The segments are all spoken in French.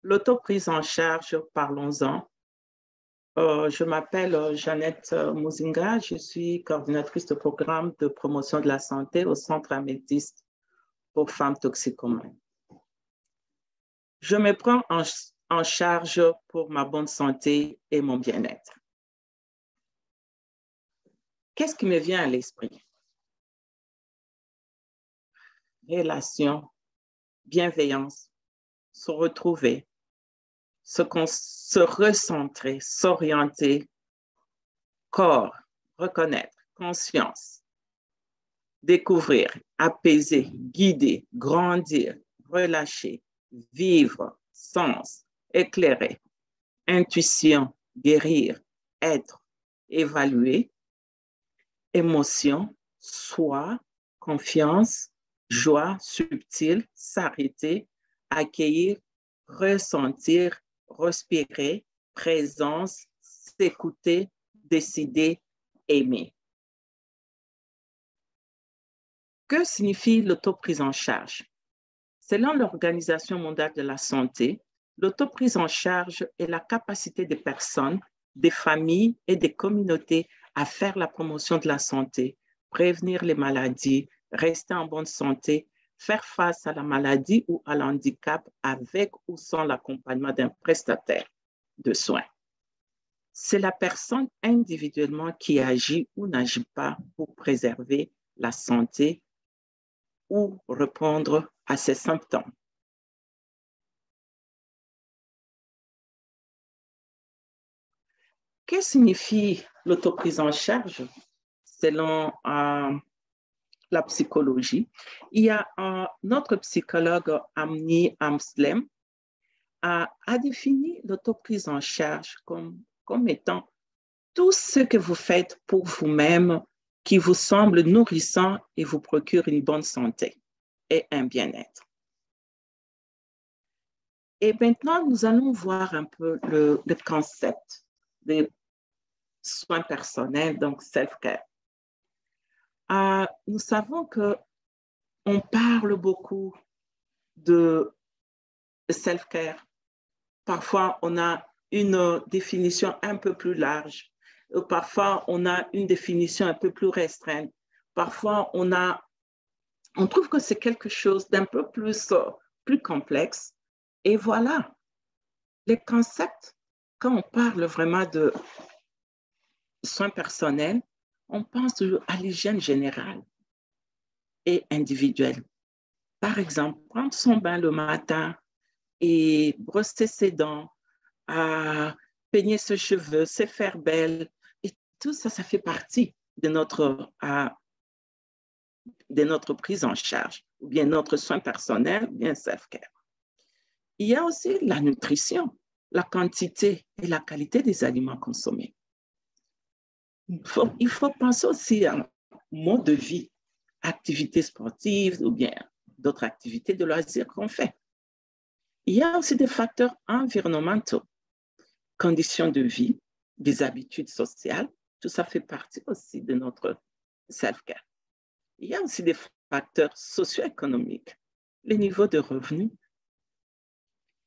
L'autoprise en charge, parlons-en. Je m'appelle Jeannette Muzinga, je suis coordinatrice de programme de promotion de la santé au Centre Améthyste pour femmes toxicomanes. Je me prends en charge pour ma bonne santé et mon bien-être. Qu'est-ce qui me vient à l'esprit? Relation, bienveillance, se retrouver, se recentrer, s'orienter, corps, reconnaître, conscience, découvrir, apaiser, guider, grandir, relâcher, vivre, sens, éclairer, intuition, guérir, être, évaluer, émotion, soi, confiance, joie subtile, s'arrêter, accueillir, ressentir, respirer, présence, s'écouter, décider, aimer. Que signifie l'autoprise en charge? Selon l'Organisation mondiale de la santé, l'autoprise en charge est la capacité des personnes, des familles et des communautés à faire la promotion de la santé, prévenir les maladies, rester en bonne santé, faire face à la maladie ou à l'handicap avec ou sans l'accompagnement d'un prestataire de soins. C'est la personne individuellement qui agit ou n'agit pas pour préserver la santé ou répondre à ses symptômes. Que signifie l'autoprise en charge? Selon la psychologie, il y a notre psychologue Amni Amslem a défini l'autoprise en charge comme étant tout ce que vous faites pour vous-même qui vous semble nourrissant et vous procure une bonne santé et un bien-être. Et maintenant, nous allons voir un peu le concept des soins personnels, donc self-care. Nous savons qu'on parle beaucoup de self-care. Parfois, on a une définition un peu plus large. Parfois, on a une définition un peu plus restreinte. Parfois, on trouve que c'est quelque chose d'un peu plus complexe. Et voilà, les concepts, quand on parle vraiment de soins personnels, on pense toujours à l'hygiène générale et individuelle. Par exemple, prendre son bain le matin et brosser ses dents, peigner ses cheveux, se faire belle. Et tout ça, ça fait partie de notre prise en charge, ou bien notre soin personnel, ou bien self-care. Il y a aussi la nutrition, la quantité et la qualité des aliments consommés. Il faut penser aussi à un mode de vie, activités sportives ou bien d'autres activités de loisirs qu'on fait. Il y a aussi des facteurs environnementaux, conditions de vie, des habitudes sociales, tout ça fait partie aussi de notre self-care. Il y a aussi des facteurs socio-économiques, les niveaux de revenus,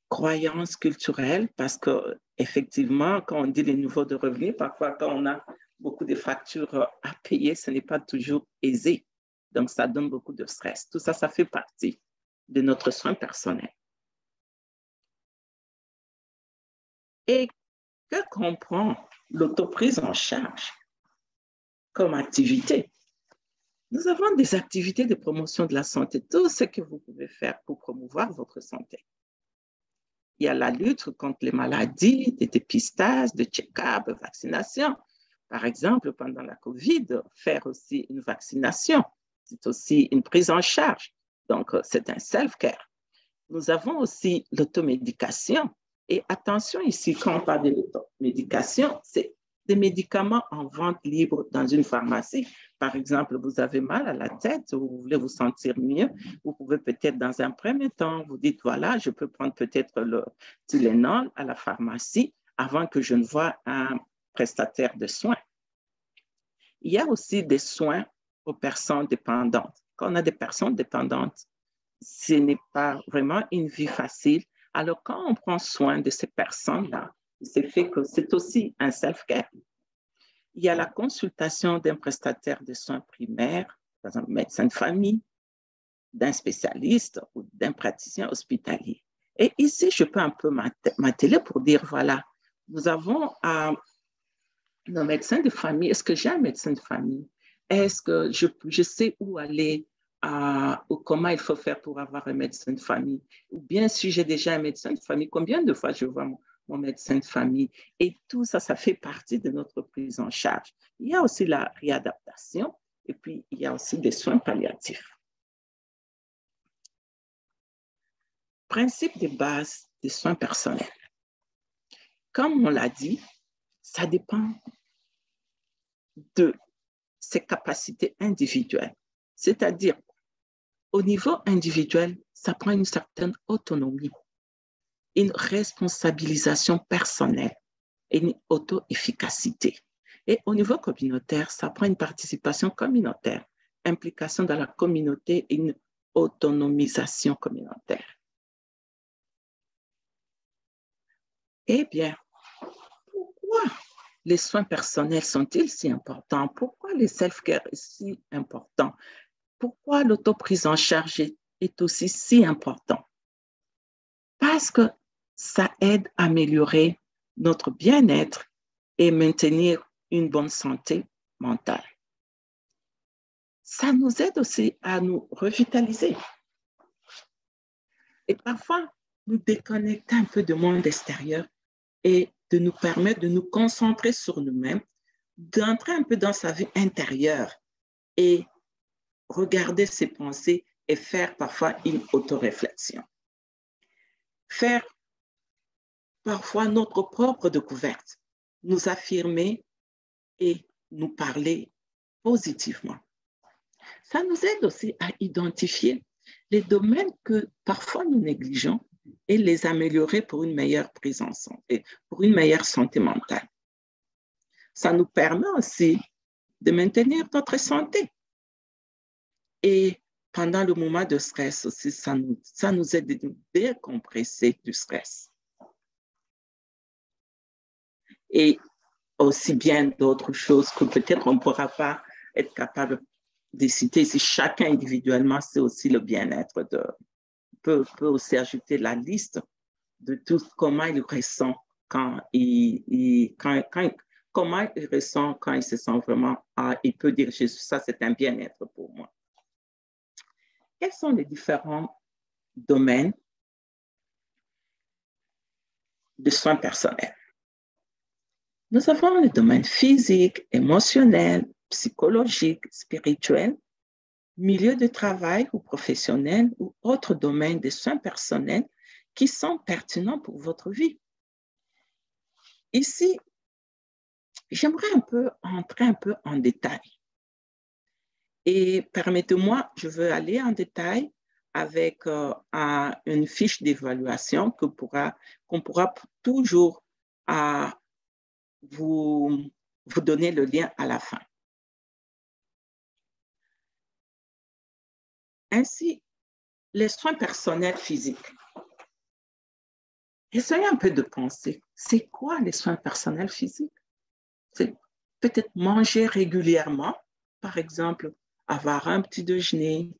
croyances culturelles, parce qu'effectivement, quand on dit les niveaux de revenus, parfois quand on a beaucoup de factures à payer, ce n'est pas toujours aisé. Donc, ça donne beaucoup de stress. Tout ça, ça fait partie de notre soin personnel. Et que comprend l'autoprise en charge comme activité? Nous avons des activités de promotion de la santé, tout ce que vous pouvez faire pour promouvoir votre santé. Il y a la lutte contre les maladies, des dépistages, de check-up, de vaccination. Par exemple, pendant la COVID, faire aussi une vaccination, c'est aussi une prise en charge. Donc, c'est un self-care. Nous avons aussi l'automédication. Et attention ici, quand on parle de l'automédication, c'est des médicaments en vente libre dans une pharmacie. Par exemple, vous avez mal à la tête ou vous voulez vous sentir mieux, vous pouvez peut-être dans un premier temps, vous dites, voilà, je peux prendre peut-être le Tylenol à la pharmacie avant que je ne voie un prestataire de soins. Il y a aussi des soins aux personnes dépendantes. Quand on a des personnes dépendantes, ce n'est pas vraiment une vie facile Alors, quand on prend soin de ces personnes-là, c'est fait que c'est aussi un self-care. Il y a la consultation d'un prestataire de soins primaires, par exemple, médecin de famille, d'un spécialiste ou d'un praticien hospitalier. Et ici, je peux un peu m'atteler pour dire, voilà, nous avons nos médecins de famille. Est-ce que j'ai un médecin de famille? Est-ce que je sais où aller ou comment il faut faire pour avoir un médecin de famille? Ou bien si j'ai déjà un médecin de famille, combien de fois je vois mon médecin de famille? Et tout ça, ça fait partie de notre prise en charge. Il y a aussi la réadaptation et puis il y a aussi des soins palliatifs. Principe de base des soins personnels. Comme on l'a dit, ça dépend de ses capacités individuelles. C'est-à-dire, au niveau individuel, ça prend une certaine autonomie, une responsabilisation personnelle et une auto-efficacité. Et au niveau communautaire, ça prend une participation communautaire, implication dans la communauté et une autonomisation communautaire. Eh bien, pourquoi les soins personnels sont-ils si importants? Pourquoi le self-care est si important? Pourquoi l'autoprise en charge est aussi si important? Parce que ça aide à améliorer notre bien-être et maintenir une bonne santé mentale. Ça nous aide aussi à nous revitaliser. Et parfois, nous déconnecter un peu du monde extérieur et de nous permettre de nous concentrer sur nous-mêmes, d'entrer un peu dans sa vie intérieure et regarder ses pensées et faire parfois une autoréflexion. Faire parfois notre propre découverte, nous affirmer et nous parler positivement. Ça nous aide aussi à identifier les domaines que parfois nous négligeons et les améliorer pour une meilleure prise en santé, pour une meilleure santé mentale. Ça nous permet aussi de maintenir notre santé. Et pendant le moment de stress aussi, ça nous aide de nous décompresser du stress. Et aussi bien d'autres choses que peut-être on ne pourra pas être capable de citer. Si chacun individuellement, c'est aussi le bien-être peut aussi ajouter la liste de tout comment il ressent comment il ressent quand il se sent vraiment, il peut dire, ça c'est un bien-être pour moi. Quels sont les différents domaines de soins personnels? Nous avons les domaines physiques, émotionnels, psychologiques, spirituels, milieu de travail ou professionnel ou autres domaines de soins personnels qui sont pertinents pour votre vie. Ici, j'aimerais entrer un peu en détail. Et permettez-moi, je veux aller en détail avec une fiche d'évaluation qu'on pourra toujours vous donner le lien à la fin. Ainsi, les soins personnels physiques. Essayez un peu de penser, c'est quoi les soins personnels physiques? C'est peut-être manger régulièrement, par exemple, avoir un petit déjeuner,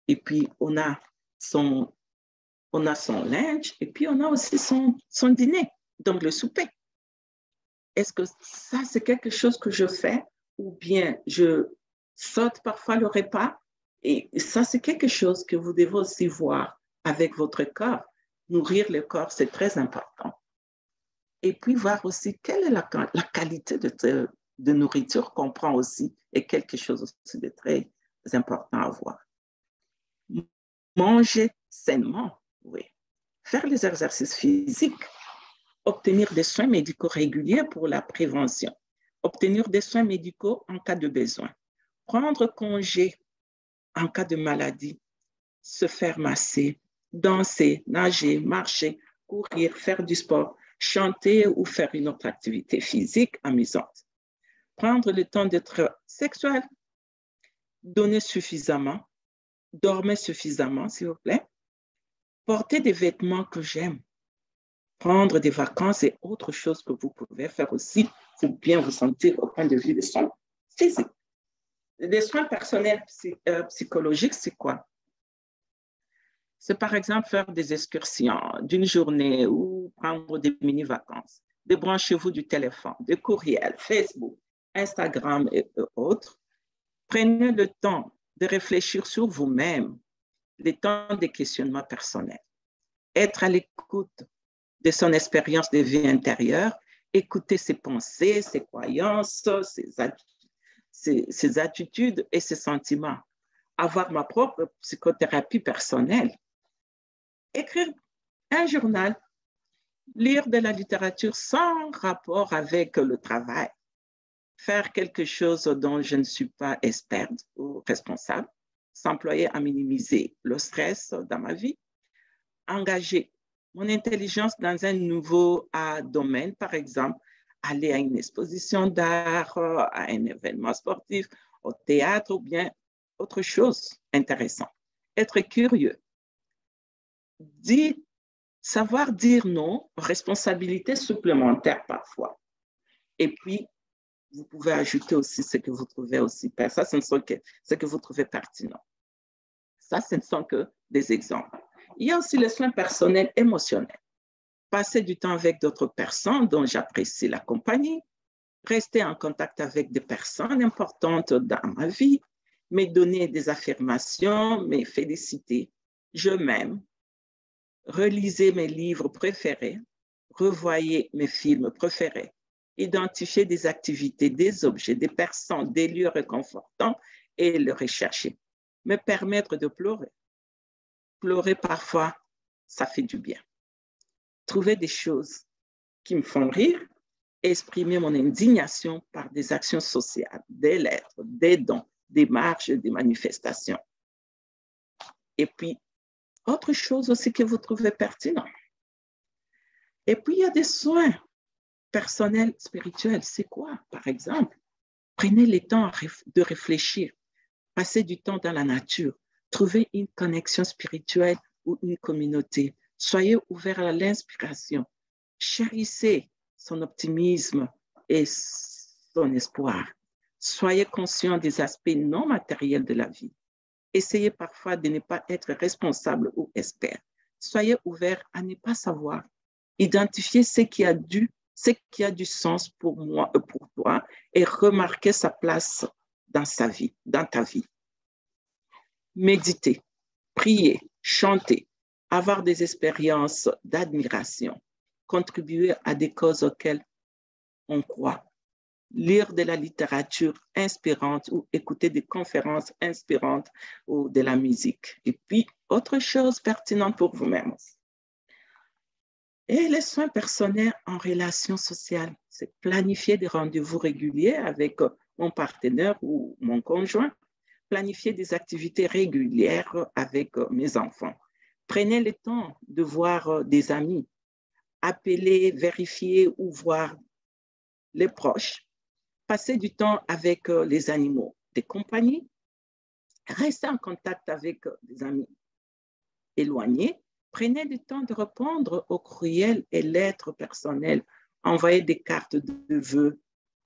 et puis on a son lunch, et puis on a aussi son dîner, donc le souper. Est-ce que ça, c'est quelque chose que je fais, ou bien je saute parfois le repas? Et ça, c'est quelque chose que vous devez aussi voir avec votre corps. Nourrir le corps, c'est très important. Et puis voir aussi quelle est la qualité de nourriture qu'on prend aussi, est quelque chose aussi de très important à voir. Manger sainement, oui. Faire les exercices physiques, obtenir des soins médicaux réguliers pour la prévention, obtenir des soins médicaux en cas de besoin, prendre congé en cas de maladie, se faire masser, danser, nager, marcher, courir, faire du sport, chanter ou faire une autre activité physique amusante. Prendre le temps d'être sexuel, donner suffisamment, dormir suffisamment, s'il vous plaît, porter des vêtements que j'aime, Prendre des vacances est autre chose que vous pouvez faire aussi pour bien vous sentir au point de vue des soins physiques. Les soins personnels psychologiques, c'est quoi? C'est par exemple faire des excursions d'une journée ou prendre des mini-vacances. Débranchez-vous du téléphone, des courriels, Facebook, Instagram et autres. Prenez le temps de réfléchir sur vous-même, le temps des questionnements personnels. Être à l'écoute de son expérience de vie intérieure, écouter ses pensées, ses croyances, ses attitudes et ses sentiments. Avoir ma propre psychothérapie personnelle. Écrire un journal, lire de la littérature sans rapport avec le travail, faire quelque chose dont je ne suis pas experte ou responsable, s'employer à minimiser le stress dans ma vie, engager mon intelligence dans un nouveau domaine, par exemple, aller à une exposition d'art, à un événement sportif, au théâtre ou bien autre chose intéressante. Être curieux. Savoir dire non, responsabilité supplémentaire parfois. Et puis, vous pouvez ajouter aussi ce que vous trouvez aussi. Ça, ce ne sont que ce que vous trouvez pertinent. Ça, ce ne sont que des exemples. Il y a aussi les soins personnels émotionnels. Passer du temps avec d'autres personnes dont j'apprécie la compagnie, rester en contact avec des personnes importantes dans ma vie, me donner des affirmations, me féliciter. Je m'aime. Relisez mes livres préférés, revoyez mes films préférés, identifiez des activités, des objets, des personnes, des lieux réconfortants et les rechercher. Me permettre de pleurer. Pleurer parfois, ça fait du bien. Trouver des choses qui me font rire, exprimer mon indignation par des actions sociales, des lettres, des dons, des marches, des manifestations. Et puis, autre chose aussi que vous trouvez pertinent. Et puis, il y a des soins personnels, spirituels. C'est quoi, par exemple? Prenez le temps de réfléchir, passez du temps dans la nature, trouvez une connexion spirituelle ou une communauté. Soyez ouvert à l'inspiration. Chérissez son optimisme et son espoir. Soyez conscient des aspects non matériels de la vie. Essayez parfois de ne pas être responsable ou expert. Soyez ouvert à ne pas savoir. Identifiez ce qui a du sens pour moi, pour toi, et remarquez sa place dans ta vie. Méditez, priez, chantez, avoir des expériences d'admiration, contribuer à des causes auxquelles on croit, lire de la littérature inspirante ou écouter des conférences inspirantes ou de la musique. Et puis, autre chose pertinente pour vous-même. Et les soins personnels en relation sociale, c'est planifier des rendez-vous réguliers avec mon partenaire ou mon conjoint, planifier des activités régulières avec mes enfants. Prenez le temps de voir des amis, appeler, vérifier ou voir les proches, passer du temps avec les animaux de compagnie, rester en contact avec des amis éloignés. Prenez le temps de répondre aux courriels et lettres personnelles, envoyer des cartes de vœux,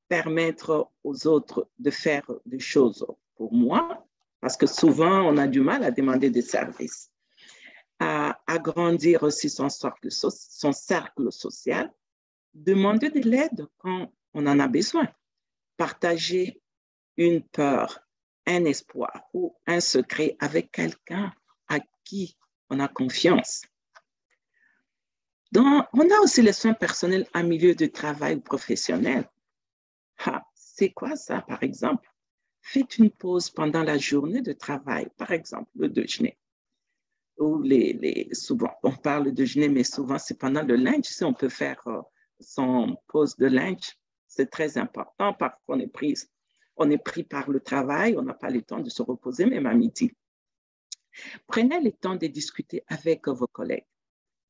permettre aux autres de faire des choses pour moi, parce que souvent, on a du mal à demander des services. À agrandir aussi son cercle social, demander de l'aide quand on en a besoin, partager une peur, un espoir ou un secret avec quelqu'un à qui on a confiance. On a aussi les soins personnels en milieu de travail ou professionnel. C'est quoi ça, par exemple? Faites une pause pendant la journée de travail, par exemple, le déjeuner. Ou souvent, on parle de déjeuner, mais souvent, c'est pendant le lunch. Si on peut faire son pause de lunch, c'est très important. Parfois, on est pris par le travail, on n'a pas le temps de se reposer, même à midi. Prenez le temps de discuter avec vos collègues.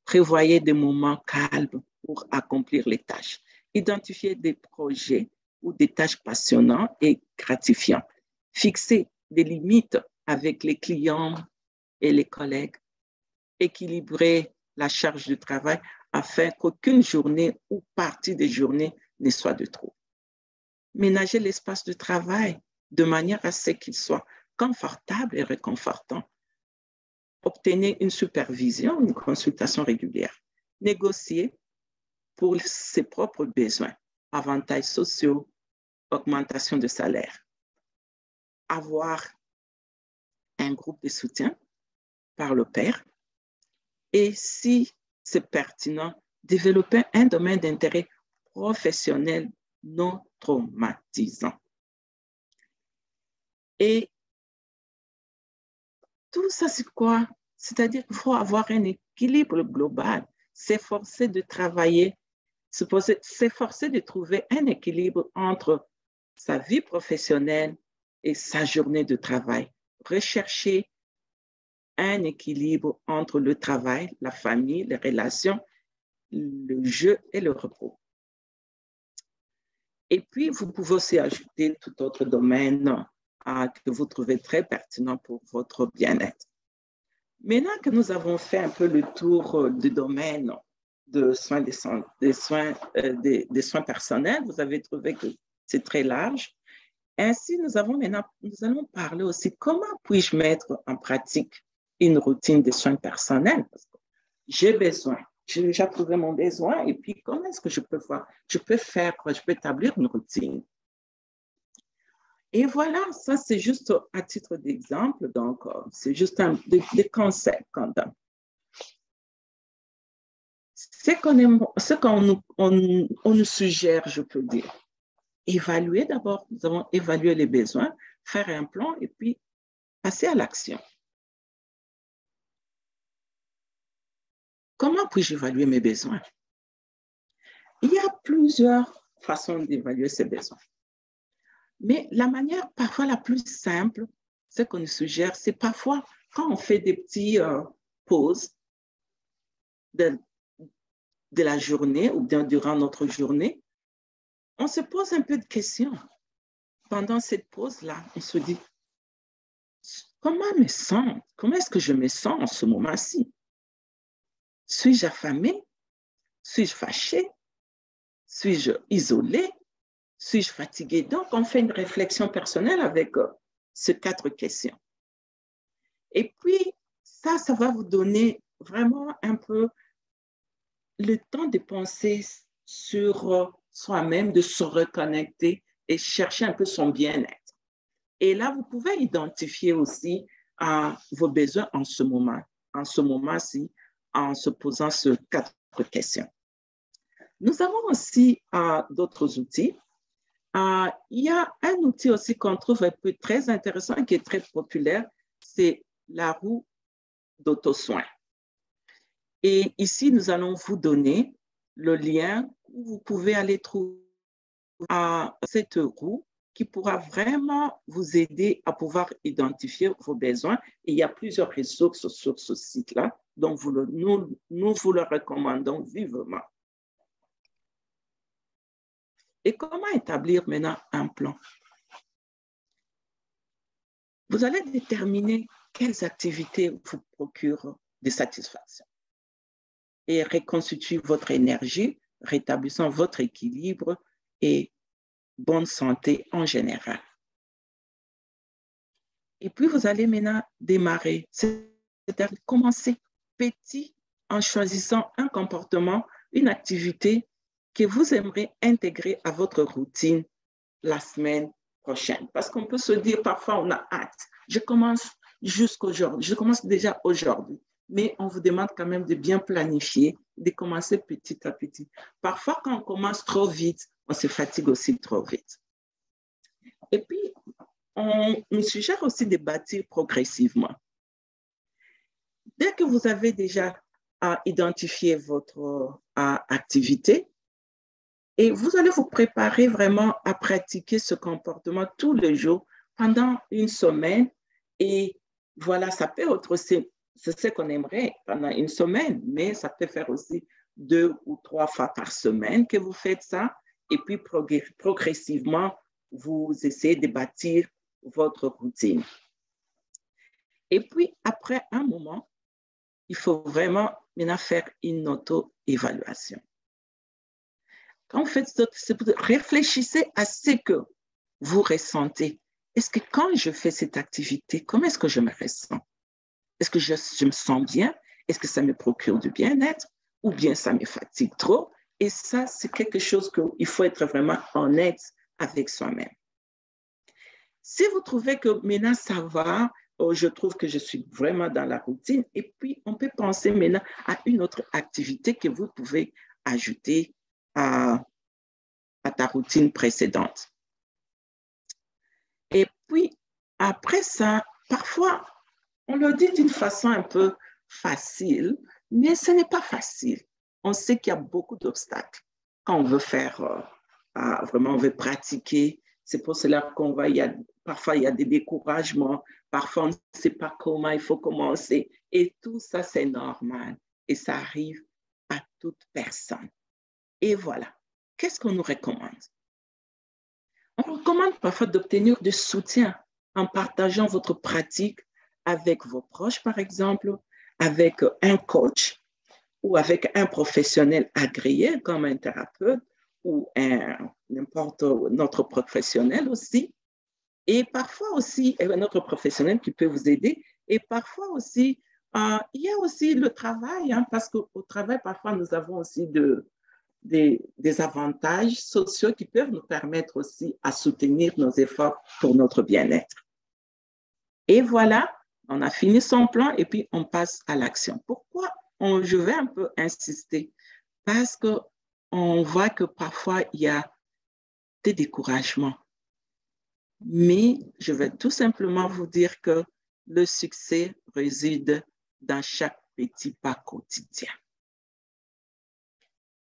Prévoyez des moments calmes pour accomplir les tâches. Identifiez des projets ou des tâches passionnantes et gratifiantes. Fixez des limites avec les clients et les collègues. Équilibrez la charge de travail afin qu'aucune journée ou partie des journées ne soit de trop. Ménager l'espace de travail de manière à ce qu'il soit confortable et réconfortant. Obtenir une supervision, une consultation régulière. Négocier pour ses propres besoins, avantages sociaux, augmentation de salaire. Avoir un groupe de soutien par le père et, si c'est pertinent, développer un domaine d'intérêt professionnel non traumatisant. Et tout ça, c'est quoi? C'est-à-dire qu'il faut avoir un équilibre global, s'efforcer de travailler, s'efforcer de trouver un équilibre entre sa vie professionnelle et sa journée de travail. Rechercher un équilibre entre le travail, la famille, les relations, le jeu et le repos. Et puis, vous pouvez aussi ajouter tout autre domaine que vous trouvez très pertinent pour votre bien-être. Maintenant que nous avons fait un peu le tour du domaine des soins personnels, vous avez trouvé que c'est très large. Ainsi, nous allons parler aussi comment puis-je mettre en pratique une routine de soins personnels. Parce que j'ai besoin, j'ai déjà trouvé mon besoin, et puis comment est-ce que je peux établir une routine. Et voilà, ça c'est juste à titre d'exemple, donc c'est juste des concepts qu'on donne. Ce qu'on nous suggère, je peux dire. Évaluer d'abord, nous avons évalué les besoins, faire un plan et puis passer à l'action. Comment puis-je évaluer mes besoins? Il y a plusieurs façons d'évaluer ces besoins. Mais la manière parfois la plus simple, ce qu'on nous suggère, c'est parfois quand on fait des petites pauses de la journée ou bien durant notre journée, on se pose un peu de questions. Pendant cette pause-là, on se dit, comment est-ce que je me sens en ce moment-ci? Suis-je affamé? Suis-je fâché? Suis-je isolé? Suis-je fatigué? Donc, on fait une réflexion personnelle avec ces 4 questions. Et puis, ça va vous donner vraiment un peu le temps de penser sur soi-même, de se reconnecter et chercher un peu son bien-être. Et là, vous pouvez identifier aussi vos besoins en ce moment-ci, en se posant ces 4 questions. Nous avons aussi d'autres outils. Il y a un outil aussi qu'on trouve un peu très intéressant et qui est très populaire, c'est la roue d'auto-soin. Et ici, nous allons vous donner le lien où vous pouvez aller trouver cette roue qui pourra vraiment vous aider à pouvoir identifier vos besoins. Et il y a plusieurs ressources sur ce site-là, donc nous vous le recommandons vivement. Et comment établir maintenant un plan? Vous allez déterminer quelles activités vous procurent des satisfactions et reconstituer votre énergie, rétablissant votre équilibre et bonne santé en général. Et puis, vous allez maintenant démarrer, c'est-à-dire commencer petit en choisissant un comportement, une activité que vous aimeriez intégrer à votre routine la semaine prochaine. Parce qu'on peut se dire, parfois, on a hâte. Je commence déjà aujourd'hui. Mais on vous demande quand même de bien planifier, de commencer petit à petit. Parfois, quand on commence trop vite, on se fatigue aussi trop vite. Et puis, on nous suggère aussi de bâtir progressivement. Dès que vous avez déjà identifié votre activité, et vous allez vous préparer vraiment à pratiquer ce comportement tous les jours pendant une semaine. Et voilà, ça peut être aussi, c'est ce qu'on aimerait pendant une semaine, mais ça peut faire aussi 2 ou 3 fois par semaine que vous faites ça. Et puis progressivement, vous essayez de bâtir votre routine. Et puis, après un moment, il faut vraiment maintenant faire une auto-évaluation. Quand vous faites ça, réfléchissez à ce que vous ressentez. Est-ce que quand je fais cette activité, comment est-ce que je me ressens? Est-ce que je me sens bien? Est-ce que ça me procure du bien-être? Ou bien ça me fatigue trop? Et ça, c'est quelque chose qu'il faut être vraiment honnête avec soi-même. Si vous trouvez que maintenant ça va, je trouve que je suis vraiment dans la routine, et puis on peut penser maintenant à une autre activité que vous pouvez ajouter à ta routine précédente. Et puis, après ça, parfois, on le dit d'une façon un peu facile, mais ce n'est pas facile. On sait qu'il y a beaucoup d'obstacles quand on veut faire, vraiment, on veut pratiquer. C'est pour cela qu'on va, parfois, il y a des découragements, parfois, on ne sait pas comment il faut commencer. Et tout ça, c'est normal. Et ça arrive à toute personne. Et voilà. Qu'est-ce qu'on nous recommande? On recommande parfois d'obtenir du soutien en partageant votre pratique avec vos proches, par exemple, avec un coach ou avec un professionnel agréé comme un thérapeute ou n'importe notre professionnel aussi. Et parfois aussi, un autre professionnel qui peut vous aider. Et parfois aussi, il y a aussi le travail, hein, parce qu'au travail, parfois, nous avons aussi des avantages sociaux qui peuvent nous permettre aussi à soutenir nos efforts pour notre bien-être. Et voilà, on a fini son plan et puis on passe à l'action. Pourquoi je vais un peu insister? Parce qu'on voit que parfois il y a des découragements. Mais je vais tout simplement vous dire que le succès réside dans chaque petit pas quotidien.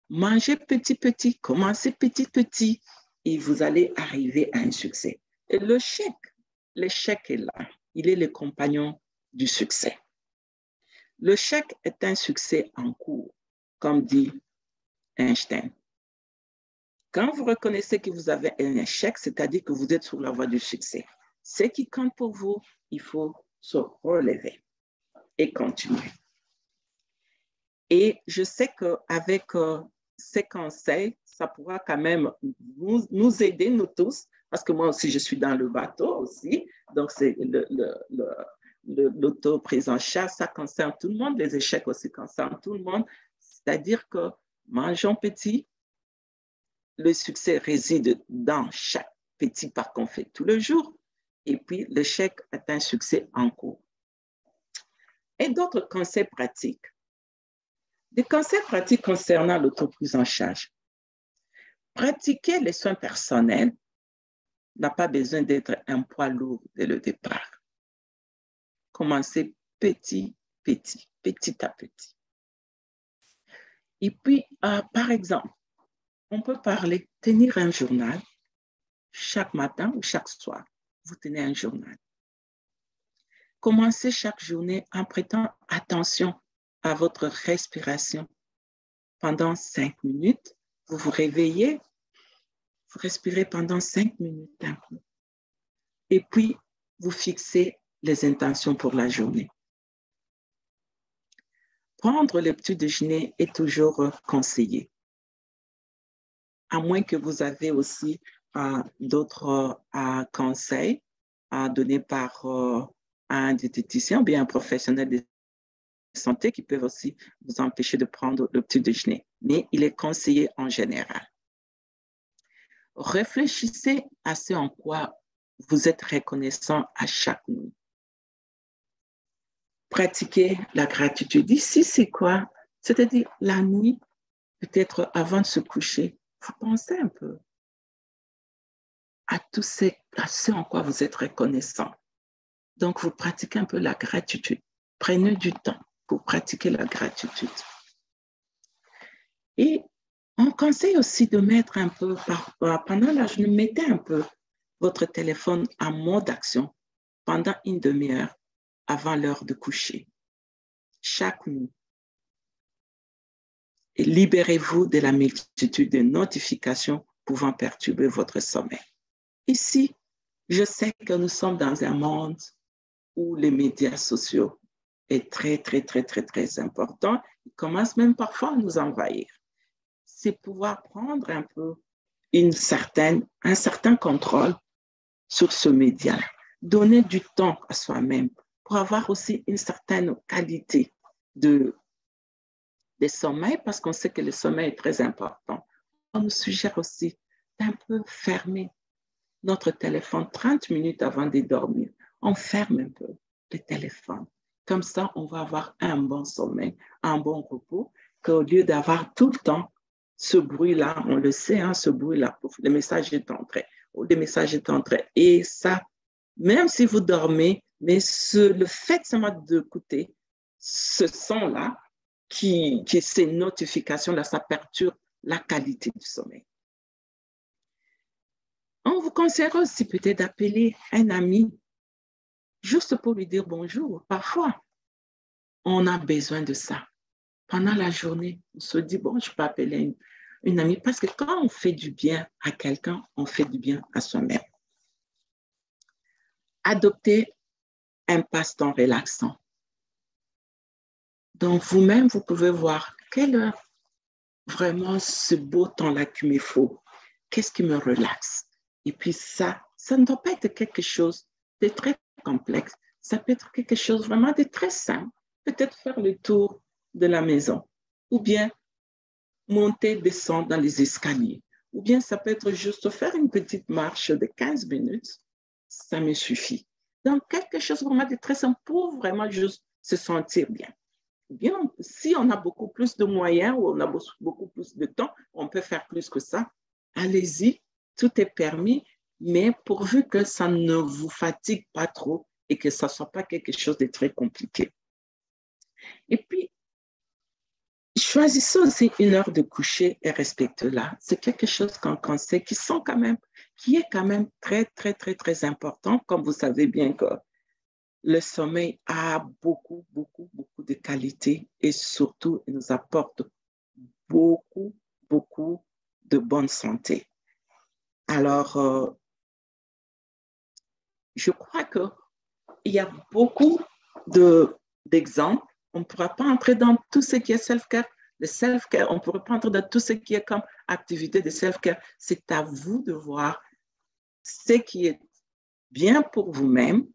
Mangez petit, commencez petit, et vous allez arriver à un succès. Et l'échec est là. Il est le compagnon du succès. L'échec est un succès en cours, comme dit Einstein. Quand vous reconnaissez que vous avez un échec, c'est-à-dire que vous êtes sur la voie du succès, ce qui compte pour vous, il faut se relever et continuer. Et je sais qu'avec ces conseils, ça pourra quand même nous aider, nous tous, parce que moi aussi, je suis dans le bateau aussi. Donc, c'est l'auto-prise en charge, ça concerne tout le monde. Les échecs aussi concernent tout le monde. C'est-à-dire que mangeons petit. Le succès réside dans chaque petit pas qu'on fait tous les jours. Et puis, l'échec est un succès en cours. Et d'autres conseils pratiques. Des conseils pratiques concernant l'auto-prise en charge. Pratiquer les soins personnels n'a pas besoin d'être un poids lourd dès le départ. Commencez petit à petit. Et puis, par exemple, on peut tenir un journal chaque matin ou chaque soir. Vous tenez un journal. Commencez chaque journée en prêtant attention à votre respiration. Pendant 5 minutes, vous vous réveillez, vous respirez pendant 5 minutes d'un coup. Et puis, vous fixez les intentions pour la journée. Prendre le petit déjeuner est toujours conseillé, à moins que vous avez aussi d'autres conseils à donner par un diététicien ou bien un professionnel de santé qui peuvent aussi vous empêcher de prendre le petit déjeuner. Mais il est conseillé en général. Réfléchissez à ce en quoi vous êtes reconnaissant à chaque nuit. Pratiquez la gratitude. Ici, c'est quoi? C'est-à-dire la nuit, peut-être avant de se coucher, vous pensez un peu à ce en quoi vous êtes reconnaissant. Donc, vous pratiquez un peu la gratitude. Prenez du temps pour pratiquer la gratitude. Et on conseille aussi de mettre un peu, pendant la journée, mettez un peu votre téléphone en mode action pendant une demi-heure avant l'heure de coucher. Chaque nuit. Et libérez-vous de la multitude de notifications pouvant perturber votre sommeil. Ici, je sais que nous sommes dans un monde où les médias sociaux est très, très, très, très, très important. Il commence même parfois à nous envahir. C'est pouvoir prendre un peu un certain contrôle sur ce média, donner du temps à soi-même pour avoir aussi une certaine qualité de sommeil, parce qu'on sait que le sommeil est très important. On nous suggère aussi d'un peu fermer notre téléphone 30 minutes avant de dormir. On ferme un peu le téléphone. Comme ça, on va avoir un bon sommeil, un bon repos, qu'au lieu d'avoir tout le temps ce bruit-là, on le sait, hein, ce bruit-là, le message est entré, le message est entré. Et ça, même si vous dormez, mais le fait seulement d'écouter ce son-là, ces notifications-là, ça perturbe la qualité du sommeil. On vous conseille aussi peut-être d'appeler un ami juste pour lui dire bonjour. Parfois, on a besoin de ça. Pendant la journée, on se dit, bon, je peux appeler une amie, parce que quand on fait du bien à quelqu'un, on fait du bien à soi-même. Adopter un passe-temps relaxant. Donc, vous-même, vous pouvez voir quel est vraiment ce beau temps-là qu'il me faut. Qu'est-ce qui me relaxe? Et puis ça ne doit pas être quelque chose de très complexe. Ça peut être quelque chose vraiment de très simple. Peut-être faire le tour de la maison, ou bien monter, descendre dans les escaliers, ou bien ça peut être juste faire une petite marche de 15 minutes. Ça me suffit. Donc, quelque chose vraiment de très simple pour vraiment juste se sentir bien. Bien, si on a beaucoup plus de moyens ou on a beaucoup plus de temps, on peut faire plus que ça. Allez-y, tout est permis, mais pourvu que ça ne vous fatigue pas trop et que ça ne soit pas quelque chose de très compliqué. Et puis, choisissez aussi une heure de coucher et respectez-la. C'est quelque chose qu'on sait qui est quand même très, très, très, très important, comme vous savez bien que le sommeil a beaucoup, beaucoup, beaucoup de qualités et surtout, il nous apporte beaucoup, beaucoup de bonne santé. Alors, je crois qu'il y a beaucoup d'exemples. On ne pourra pas entrer dans tout ce qui est self-care. Le self-care, on ne pourra pas entrer dans tout ce qui est comme activité de self-care. C'est à vous de voir ce qui est bien pour vous-même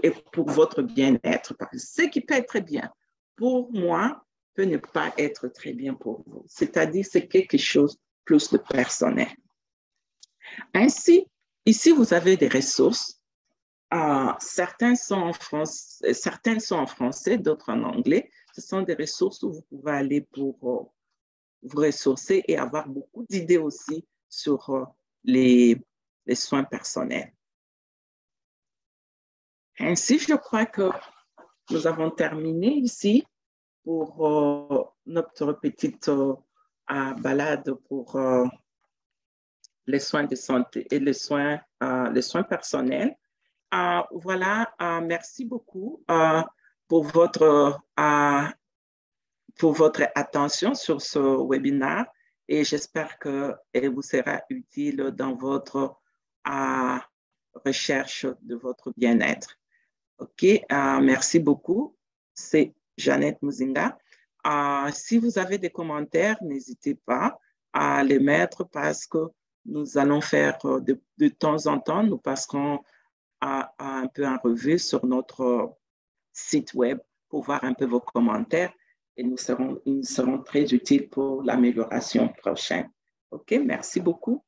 et pour votre bien-être. Parce que ce qui peut être très bien pour moi peut ne pas être très bien pour vous. C'est-à-dire, c'est quelque chose plus de personnel. Ainsi, ici, vous avez des ressources. Certaines sont en français, d'autres en anglais. Ce sont des ressources où vous pouvez aller pour vous ressourcer et avoir beaucoup d'idées aussi sur les soins personnels. Ainsi, je crois que nous avons terminé ici pour notre petite balade pour les soins de santé et les soins personnels. Voilà, merci beaucoup pour votre attention sur ce webinaire et j'espère qu'elle vous sera utile dans votre recherche de votre bien-être. OK, merci beaucoup. C'est Jeannette Muzinga. Si vous avez des commentaires, n'hésitez pas à les mettre parce que nous allons faire de temps en temps, nous passerons un peu en revue sur notre site web pour voir un peu vos commentaires et ils seront très utiles pour l'amélioration prochaine. OK, merci beaucoup.